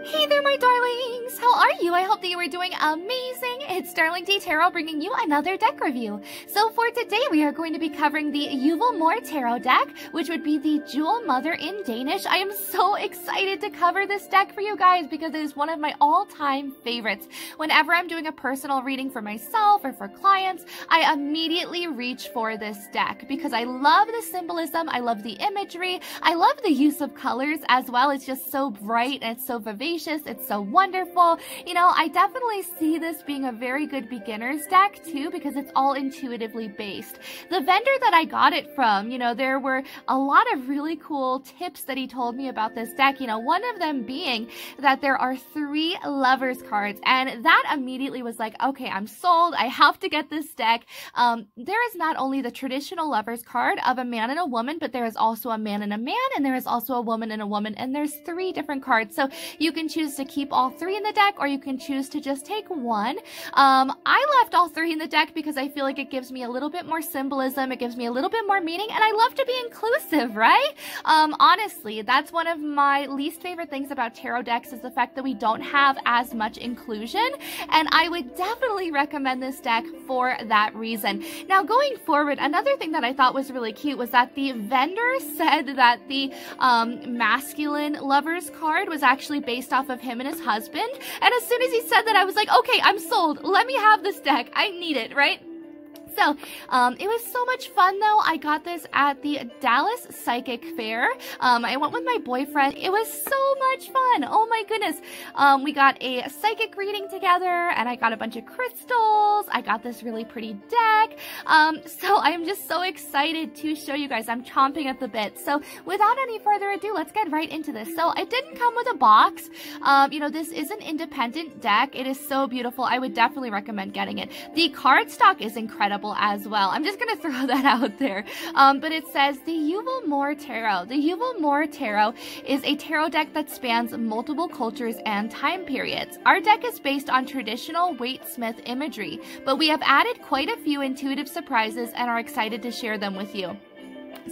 Hey there, my darlings! How are you? I hope that you are doing amazing. It's DarlingDTarot bringing you another deck review. So for today, we are going to be covering the Juvel Mor tarot deck, which would be the Juvel Mother in Danish. I am so excited to cover this deck for you guys because it is one of my all-time favorites. Whenever I'm doing a personal reading for myself or for clients, I immediately reach for this deck because I love the symbolism, I love the imagery, I love the use of colors as well. It's just so bright and it's so vivacious. It's so wonderful. You know, I definitely see this being a very good beginner's deck too because it's all intuitively based. The vendor that I got it from, you know, there were a lot of really cool tips that he told me about this deck. You know, one of them being that there are 3 lovers cards, and that immediately was like, okay, I'm sold. I have to get this deck. There is not only the traditional lovers card of a man and a woman, but there is also a man and a man, and there is also a woman and a woman, and there's 3 different cards. So you can choose to keep all 3 in the deck, or you can choose to just take one. I left all 3 in the deck because I feel like it gives me a little bit more symbolism, it gives me a little bit more meaning, and I love to be inclusive, right? Honestly, that's one of my least favorite things about tarot decks is the fact that we don't have as much inclusion, and I would definitely recommend this deck for that reason. Now, going forward, another thing that I thought was really cute was that the vendor said that the masculine lovers card was actually based off of him and his husband, and as soon as he said that, I was like, okay, I'm sold. Let me have this deck. I need it, right? So, it was so much fun though. I got this at the Dallas Psychic Fair. I went with my boyfriend. It was so much fun. Oh my goodness. We got a psychic reading together and I got a bunch of crystals. I got this really pretty deck. So I'm just so excited to show you guys. I'm chomping at the bit. So without any further ado, let's get right into this. So it didn't come with a box. You know, this is an independent deck. It is so beautiful. I would definitely recommend getting it. The cardstock is incredible as well. I'm just going to throw that out there. But it says the Juvel Mor Tarot. The Juvel Mor Tarot is a tarot deck that spans multiple cultures and time periods. Our deck is based on traditional Waite-Smith imagery, but we have added quite a few intuitive surprises and are excited to share them with you.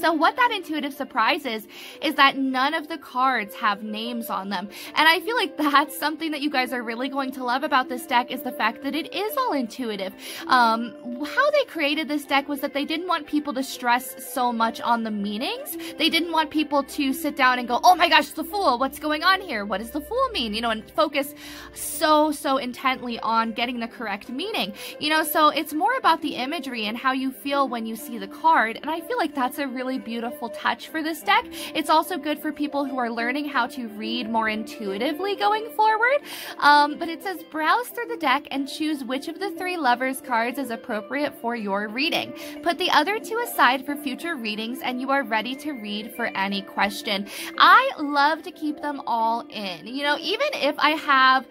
So what that intuitive surprise is that none of the cards have names on them. And I feel like that's something that you guys are really going to love about this deck is the fact that it is all intuitive. How they created this deck was that they didn't want people to stress so much on the meanings. They didn't want people to sit down and go, oh my gosh, the Fool, what's going on here? What does the Fool mean? You know, and focus so intently on getting the correct meaning. You know, so it's more about the imagery and how you feel when you see the card. And I feel like that's a really beautiful touch for this deck. It's also good for people who are learning how to read more intuitively going forward. But it says browse through the deck and choose which of the 3 lovers cards is appropriate for your reading. Put the other 2 aside for future readings and you are ready to read for any question. I love to keep them all in. You know, even if I have,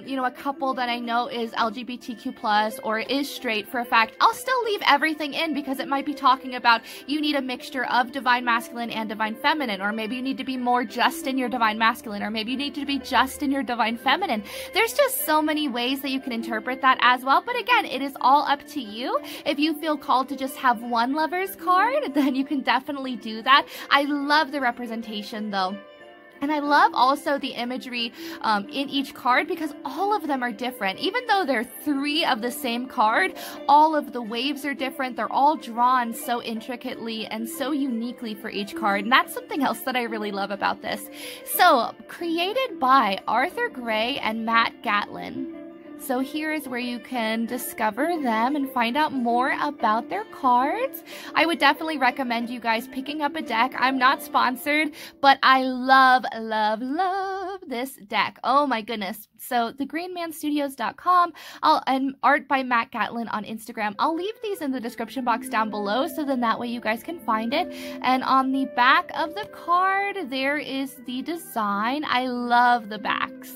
you know, a couple that I know is LGBTQ+ or is straight for a fact, I'll still leave everything in because it might be talking about you need a mixture of divine masculine and divine feminine, or maybe you need to be more just in your divine masculine, or maybe you need to be just in your divine feminine. There's just so many ways that you can interpret that as well, but again, it is all up to you. If you feel called to just have one lover's card, then you can definitely do that. I love the representation though. And I love also the imagery in each card because all of them are different. Even though they're 3 of the same card, all of the waves are different. They're all drawn so intricately and so uniquely for each card. And that's something else that I really love about this. So, created by Arthur Gray and Matt Gatlin. So here is where you can discover them and find out more about their cards. I would definitely recommend you guys picking up a deck. I'm not sponsored, but I love this deck. Oh my goodness. So thegreenmanstudios.com and art by Matt Gatlin on Instagram. I'll leave these in the description box down below so then that way you guys can find it. And on the back of the card, there is the design. I love the backs.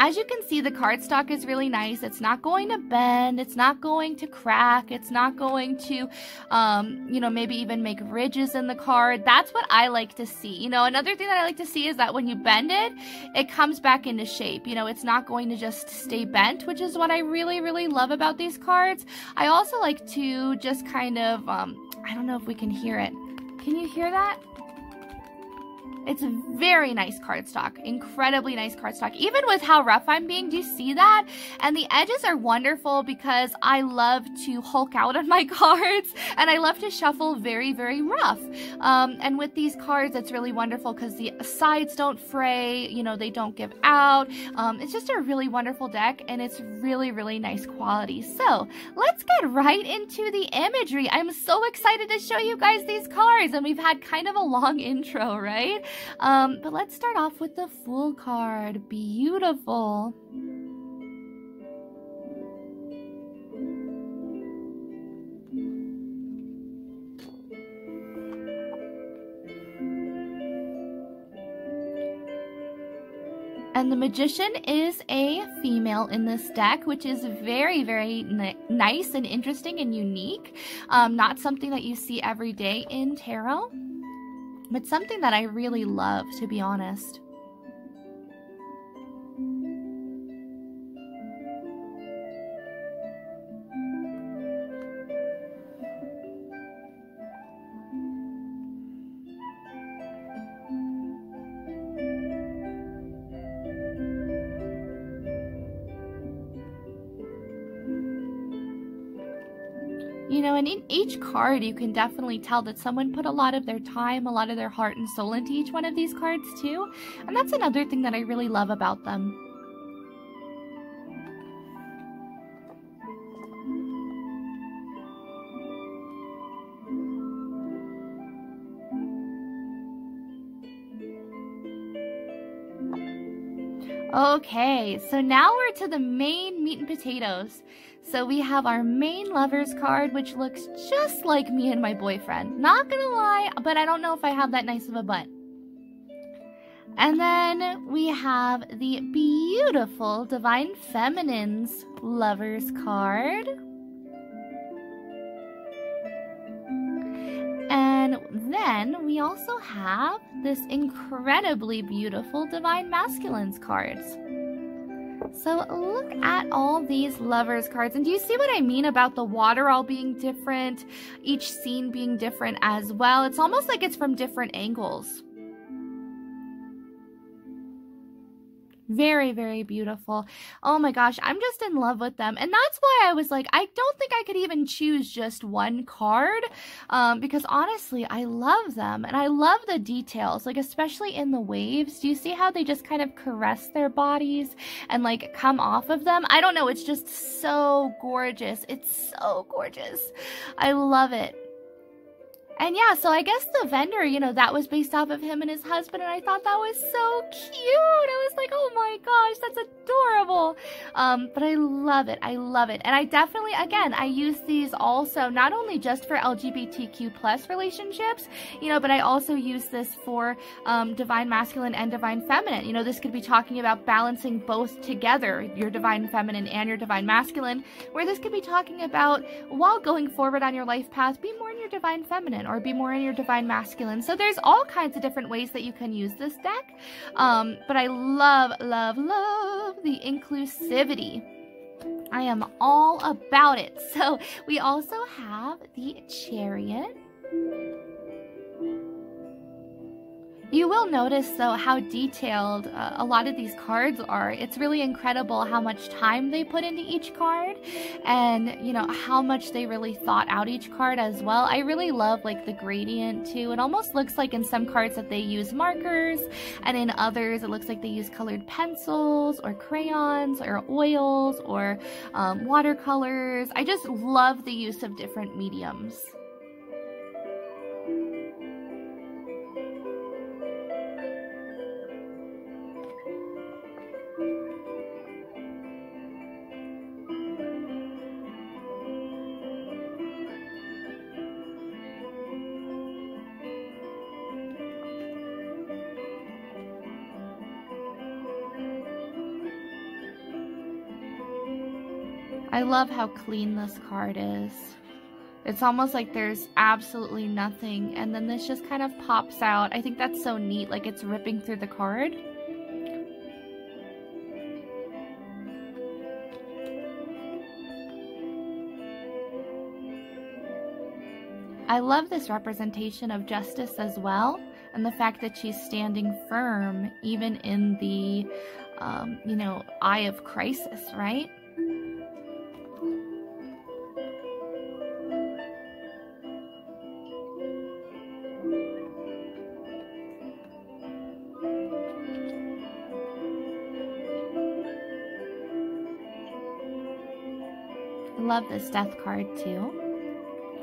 As you can see, the cardstock is really nice. It's not going to bend. It's not going to crack. It's not going to, you know, maybe even make ridges in the card. That's what I like to see. You know, another thing that I like to see is that when you bend it, it comes back into shape. You know, it's not going to just stay bent, which is what I really love about these cards. I also like to just kind of, I don't know if we can hear it. Can you hear that? It's very nice cardstock, incredibly nice cardstock. Even with how rough I'm being, do you see that? And the edges are wonderful because I love to hulk out on my cards and I love to shuffle very, very rough. And with these cards, it's really wonderful because the sides don't fray, you know, they don't give out. It's just a really wonderful deck and it's really, really nice quality. So let's get right into the imagery. I'm so excited to show you guys these cards, and we've had kind of a long intro, right? But let's start off with the Fool card. Beautiful. And the Magician is a female in this deck, which is very, very nice and interesting and unique. Not something that you see every day in tarot, but something that I really love, to be honest. You know, and in each card, you can definitely tell that someone put a lot of their time, a lot of their heart and soul into each one of these cards too. And that's another thing that I really love about them. Okay, so now we're to the main meat and potatoes. So we have our main lovers card, which looks just like me and my boyfriend. Not gonna lie, but I don't know if I have that nice of a butt. And then we have the beautiful Divine Feminine's lovers card. And then we also have this incredibly beautiful Divine Masculines cards. So look at all these lovers cards. And do you see what I mean about the water all being different? Each scene being different as well. It's almost like it's from different angles. Very, very beautiful. Oh my gosh, I'm just in love with them. And that's why I was like, I don't think I could even choose just one card, because honestly, I love them. And I love the details, like especially in the waves. Do you see how they just kind of caress their bodies and like come off of them? I don't know, it's just so gorgeous. It's so gorgeous. I love it. And yeah, so I guess the vendor, you know, that was based off of him and his husband, and I thought that was so cute. I was like, oh my gosh, that's adorable. But I love it. I love it. And I definitely, again, I use these also not only just for LGBTQ plus relationships, you know, but I also use this for Divine Masculine and Divine Feminine. You know, this could be talking about balancing both together, your Divine Feminine and your Divine Masculine, where this could be talking about, while going forward on your life path, be more in your Divine Feminine or be more in your Divine Masculine. So there's all kinds of different ways that you can use this deck. But I love, love, love the inclusivity. I am all about it. So we also have the Chariot. You will notice, though, how detailed a lot of these cards are. It's really incredible how much time they put into each card and, you know, how much they really thought out each card as well. I really love, like, the gradient, too. It almost looks like in some cards that they use markers, and in others it looks like they use colored pencils or crayons or oils or watercolors. I just love the use of different mediums. I love how clean this card is. It's almost like there's absolutely nothing, and then this just kind of pops out. I think that's so neat, like it's ripping through the card. I love this representation of justice as well. and the fact that she's standing firm even in the, you know, eye of crisis, right? I love this death card too.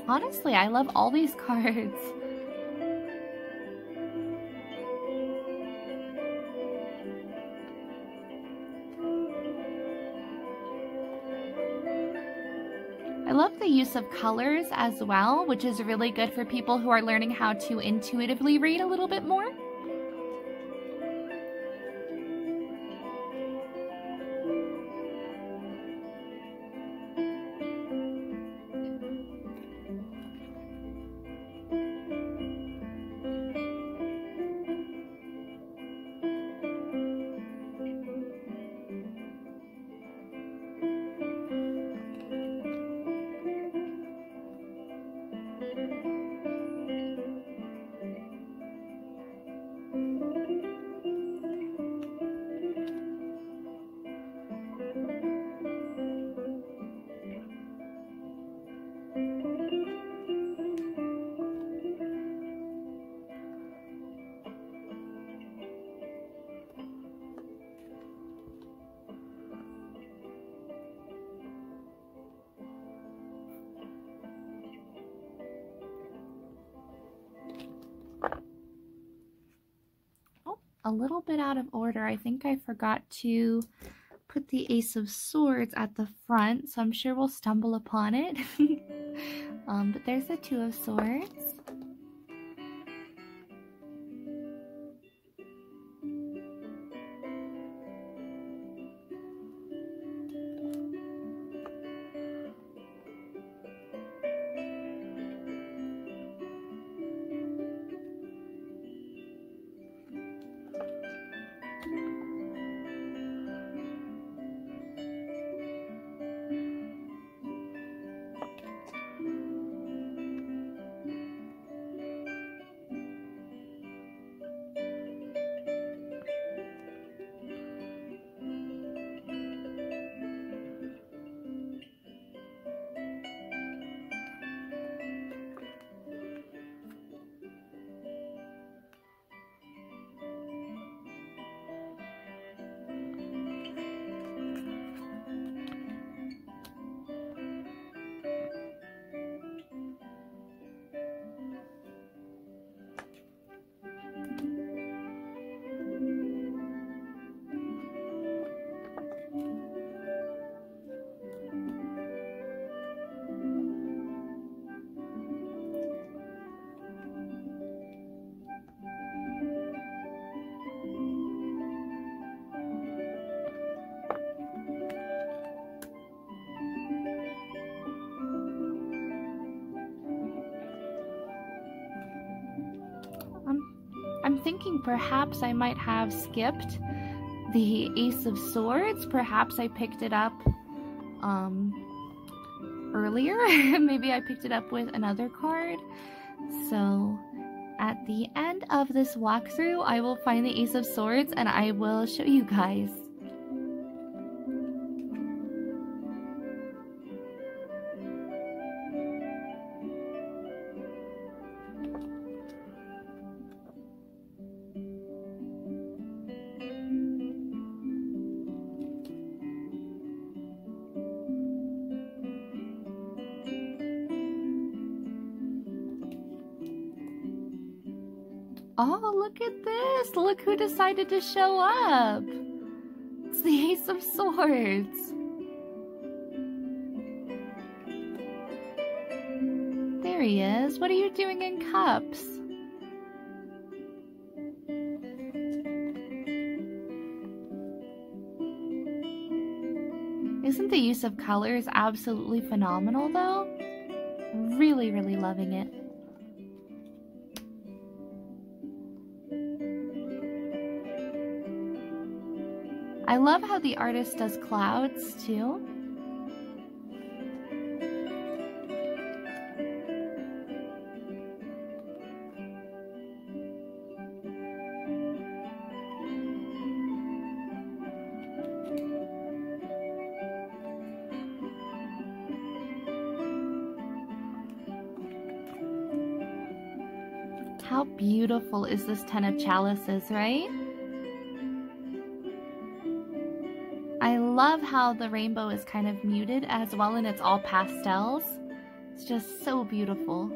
Honestly, I love all these cards. I love the use of colors as well, which is really good for people who are learning how to intuitively read a little bit more. A little bit out of order. I think I forgot to put the Ace of Swords at the front, so I'm sure we'll stumble upon it. But there's the Two of Swords. I'm thinking perhaps I might have skipped the Ace of Swords. Perhaps I picked it up earlier. Maybe I picked it up with another card. So at the end of this walkthrough, I will find the Ace of Swords and I will show you guys. Oh, look at this! Look who decided to show up! It's the Ace of Swords! There he is. What are you doing in cups? Isn't the use of colors absolutely phenomenal, though? Really, really loving it. I love how the artist does clouds, too. How beautiful is this Ten of Chalices, right? I love how the rainbow is kind of muted as well, and it's all pastels. It's just so beautiful.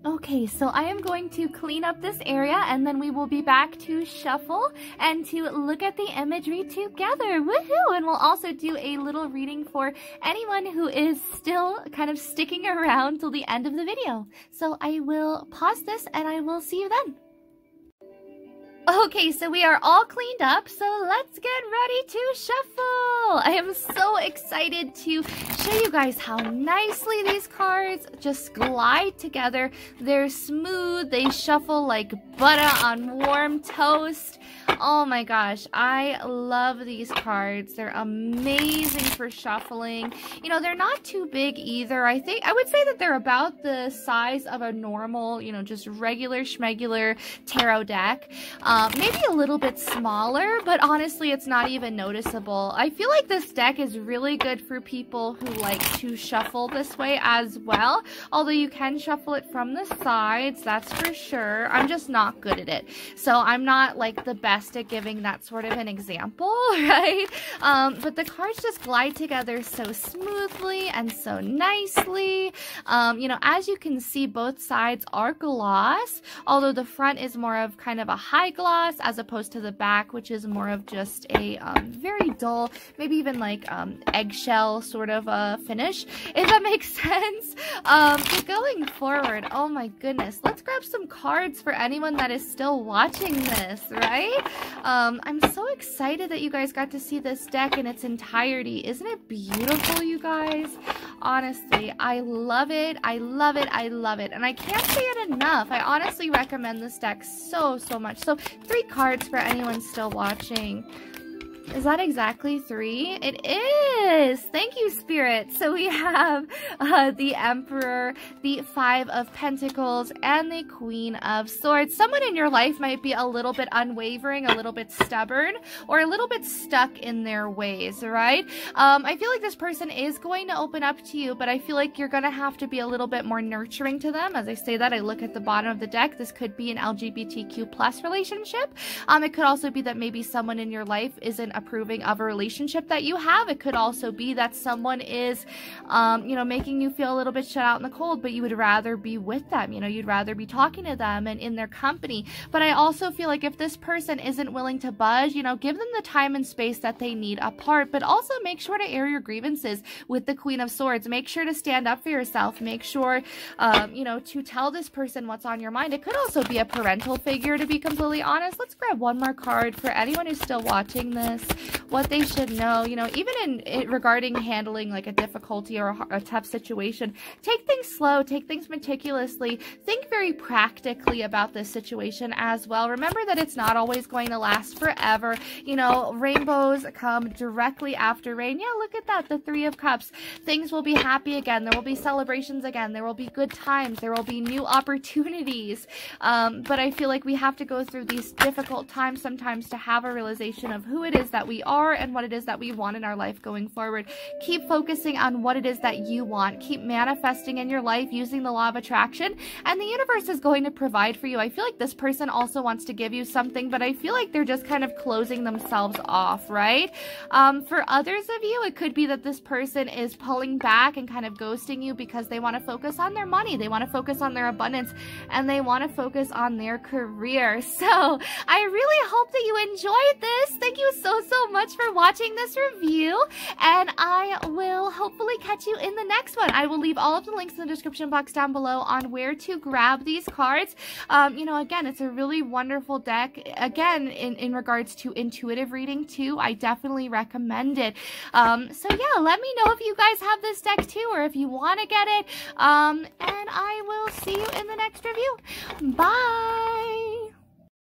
Okay, so I am going to clean up this area and then we will be back to shuffle and to look at the imagery together. Woohoo! And we'll also do a little reading for anyone who is still kind of sticking around till the end of the video. So I will pause this and I will see you then. Okay, so we are all cleaned up, so let's get ready to shuffle! I am so excited to show you guys how nicely these cards just glide together. They're smooth, they shuffle like butter on warm toast. Oh my gosh, I love these cards. They're amazing for shuffling. You know, they're not too big either. I would say that they're about the size of a normal, you know, just regular schmegular tarot deck. Maybe a little bit smaller, but honestly, it's not even noticeable. I feel like this deck is really good for people who like to shuffle this way as well. Although you can shuffle it from the sides, that's for sure. I'm just not good at it. So I'm not like the best at giving that sort of an example, right? But the cards just glide together so smoothly and so nicely. You know, as you can see, both sides are gloss, although the front is more of kind of a high gloss as opposed to the back, which is more of just a very dull, maybe even like eggshell sort of a finish, if that makes sense. So going forward, oh my goodness, let's grab some cards for anyone that is still watching this, right? I'm so excited that you guys got to see this deck in its entirety. Isn't it beautiful, you guys? Honestly, I love it. I love it. I love it. And I can't say it enough. I honestly recommend this deck so much. So 3 cards for anyone still watching. Is that exactly 3? It is! Thank you, Spirit. So we have the Emperor, the 5 of Pentacles, and the Queen of Swords. Someone in your life might be a little bit unwavering, a little bit stubborn, or a little bit stuck in their ways, right? I feel like this person is going to open up to you, but I feel like you're going to have to be a little bit more nurturing to them. As I say that, I look at the bottom of the deck. This could be an LGBTQ+ relationship. It could also be that maybe someone in your life isn't approving of a relationship that you have. It could also be that someone is, you know, making you feel a little bit shut out in the cold, but you would rather be with them. You know, you'd rather be talking to them and in their company. But I also feel like if this person isn't willing to budge, you know, give them the time and space that they need apart, but also make sure to air your grievances with the Queen of Swords. Make sure to stand up for yourself. Make sure, you know, to tell this person what's on your mind. It could also be a parental figure, to be completely honest. Let's grab one more card for anyone who's still watching this. What they should know, you know, even in regarding handling like a difficulty or a tough situation, take things slow, take things meticulously, think very practically about this situation as well. Remember that it's not always going to last forever. You know, rainbows come directly after rain. Yeah, look at that, the 3 of Cups. Things will be happy again. There will be celebrations again. There will be good times. There will be new opportunities. But I feel like we have to go through these difficult times sometimes to have a realization of who it is that we are and what it is that we want in our life going forward. Keep focusing on what it is that you want. Keep manifesting in your life using the law of attraction, and the universe is going to provide for you. I feel like this person also wants to give you something, but I feel like they're just kind of closing themselves off, right? For others of you, it could be that this person is pulling back and kind of ghosting you because they want to focus on their money, they want to focus on their abundance, and they want to focus on their career. So I really hope that you enjoyed this. Thank you so much for watching this review, and I will hopefully catch you in the next one. I will leave all of the links in the description box down below on where to grab these cards. You know, again, it's a really wonderful deck. Again, in regards to intuitive reading too, I definitely recommend it. So yeah, let me know if you guys have this deck too, or if you want to get it. And I will see you in the next review. Bye!